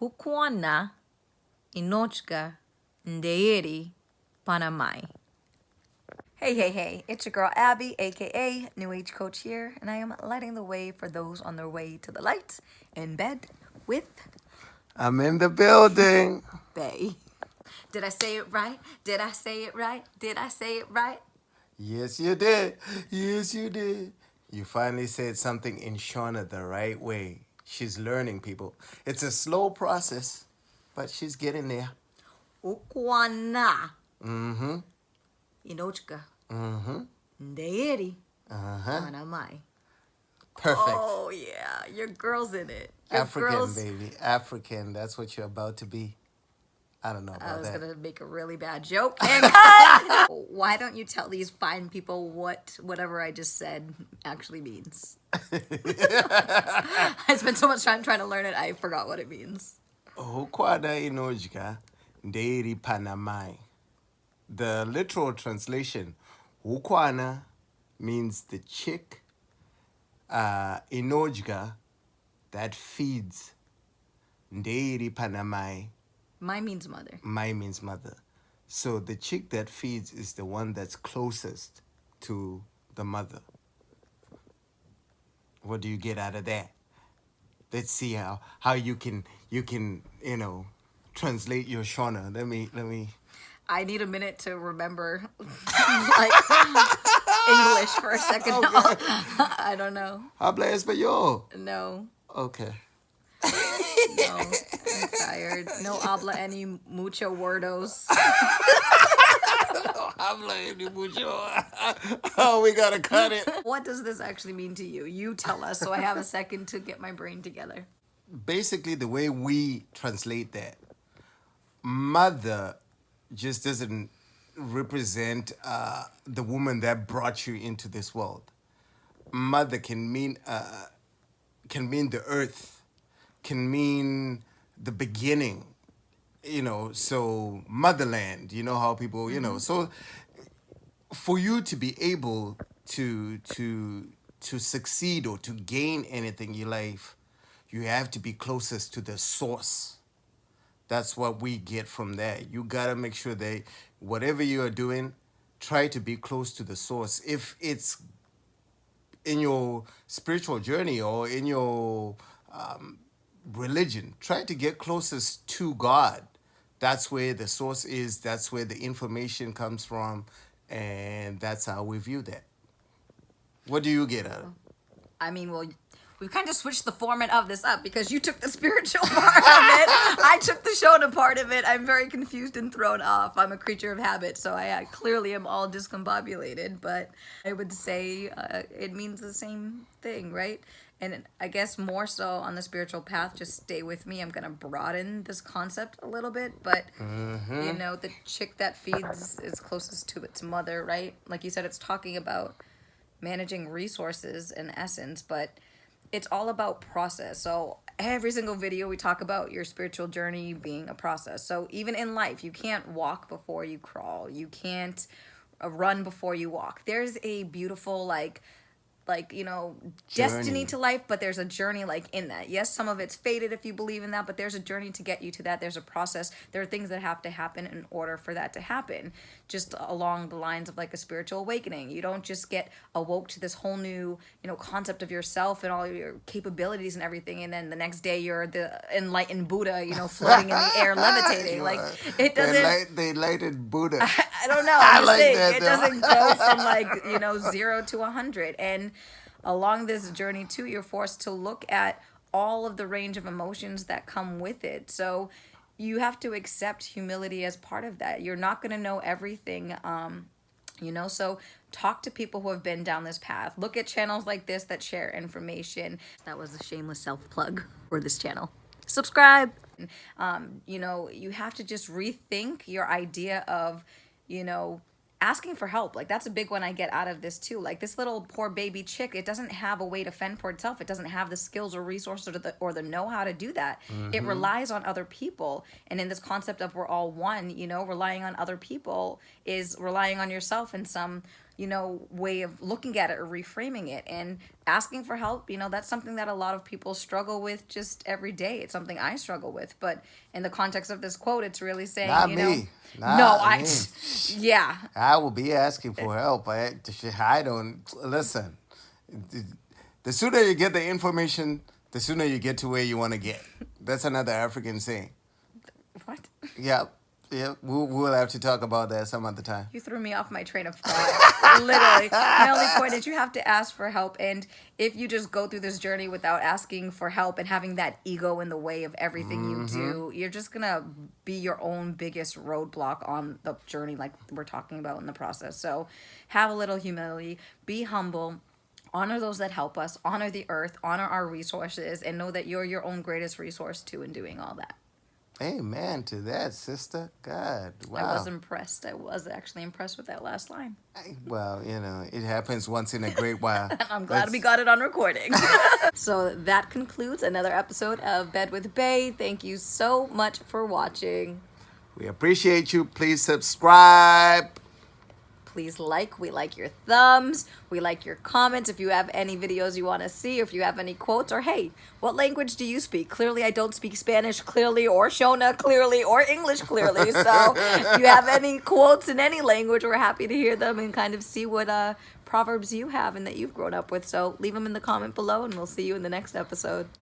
Hukuana inochka ndeiri panamai. Hey, it's your girl Abby, aka New Age Coach here, and I am lighting the way for those on their way to the light in bed with I'm in the building. Bay. Did I say it right? Did I say it right? Did I say it right? Yes, you did. Yes, you did. You finally said something in Shauna the right way. She's learning, people. It's a slow process, but she's getting there. Hukuana Mm-hmm. inochka Mm-hmm. ndeiri Uh-huh. panamai. Perfect. Oh yeah, your girl's in it. Your African, girl's... baby. African. That's what you're about to be. I don't know about I was that. gonna make a really bad joke and cut. Why don't you tell these fine people what whatever I just said actually means? I spent so much time trying to learn it, I forgot what it means. Hukwada inojika ndeiri panamai. The literal translation, hukwana means the chick. Inojga, that feeds. Ndeiri panamai. My means mother. Mai means mother. So the chick that feeds is the one that's closest to the mother. What do you get out of that? Let's see how you can translate your Shauna. Let me. I need a minute to remember like English for a second. Okay. I don't know. Habla español. No. Okay. No. I'm tired. No habla any mucho wordos. Habla any mucho. Oh, we gotta cut it. What does this actually mean to you? You tell us so I have a second to get my brain together. Basically, the way we translate that, mother just doesn't represent the woman that brought you into this world. Mother can mean the earth, can mean the beginning. So motherland. You know how people, So for you to be able to succeed or to gain anything in your life, you have to be closest to the source. That's what we get from that. You gotta make sure that whatever you are doing, try to be close to the source. If it's in your spiritual journey or in your religion, try to get closest to God. That's where the source is. That's where the information comes from, and that's how we view that. What do you get out of it? I mean, well, we've kind of switched the format of this up because you took the spiritual part of it. I took the Shona part of it. I'm very confused and thrown off. I'm a creature of habit, so I clearly am all discombobulated, but I would say it means the same thing, right? And I guess more so on the spiritual path, just stay with me. I'm going to broaden this concept a little bit, but the chick that feeds is closest to its mother, right? Like you said, it's talking about managing resources in essence, but it's all about process. So every single video we talk about your spiritual journey being a process. So even in life, you can't walk before you crawl. You can't run before you walk. There's a beautiful destiny Journey. to life, but there's a journey in that. Yes, some of it's fated if you believe in that, but there's a journey to get you to that. There's a process. There are things that have to happen in order for that to happen, just along the lines of a spiritual awakening. You don't just get awoke to this whole new concept of yourself and all your capabilities and everything, and then the next day you're the enlightened Buddha floating in the air levitating. It doesn't... They lighted Buddha. I don't know. I I'm just like saying, that, it though. doesn't go from 0 to 100. And along this journey too, you're forced to look at all of the range of emotions that come with it. So you have to accept humility as part of that. You're not going to know everything, so talk to people who have been down this path. Look at channels like this that share information. That was a shameless self-plug for this channel. Subscribe. You have to just rethink your idea of, asking for help. That's a big one I get out of this too. This little poor baby chick, it doesn't have a way to fend for itself. It doesn't have the skills or resources or the know-how to do that. It relies on other people. And in this concept of we're all one, relying on other people is relying on yourself in some way of looking at it or reframing it. And asking for help, that's something that a lot of people struggle with just every day. It's something I struggle with. But in the context of this quote, it's really saying, Not you me. know, Not no, me. yeah. I will be asking for help. I don't listen. The sooner you get the information, the sooner you get to where you want to get. That's another African saying. What? Yeah, yeah. We'll have to talk about that some other time. You threw me off my train of thought. Literally. My only point is you have to ask for help. And if you just go through this journey without asking for help and having that ego in the way of everything you do, you're just going to be your own biggest roadblock on the journey, like we're talking about in the process. So have a little humility, be humble. Honor those that help us, honor the earth, honor our resources, and know that you're your own greatest resource too in doing all that. Amen to that, sister. God, wow. I was impressed. I was actually impressed with that last line. Well, it happens once in a great while. I'm glad we got it on recording. So that concludes another episode of Bed with Bay. Thank you so much for watching. We appreciate you. Please subscribe. Please we like your thumbs, we like your comments. If you have any videos you want to see, or if you have any quotes, or hey, what language do you speak? Clearly I don't speak Spanish clearly, or Shona clearly, or English clearly. So if you have any quotes in any language, we're happy to hear them and kind of see what proverbs you have and that you've grown up with. So leave them in the comment below, and we'll see you in the next episode.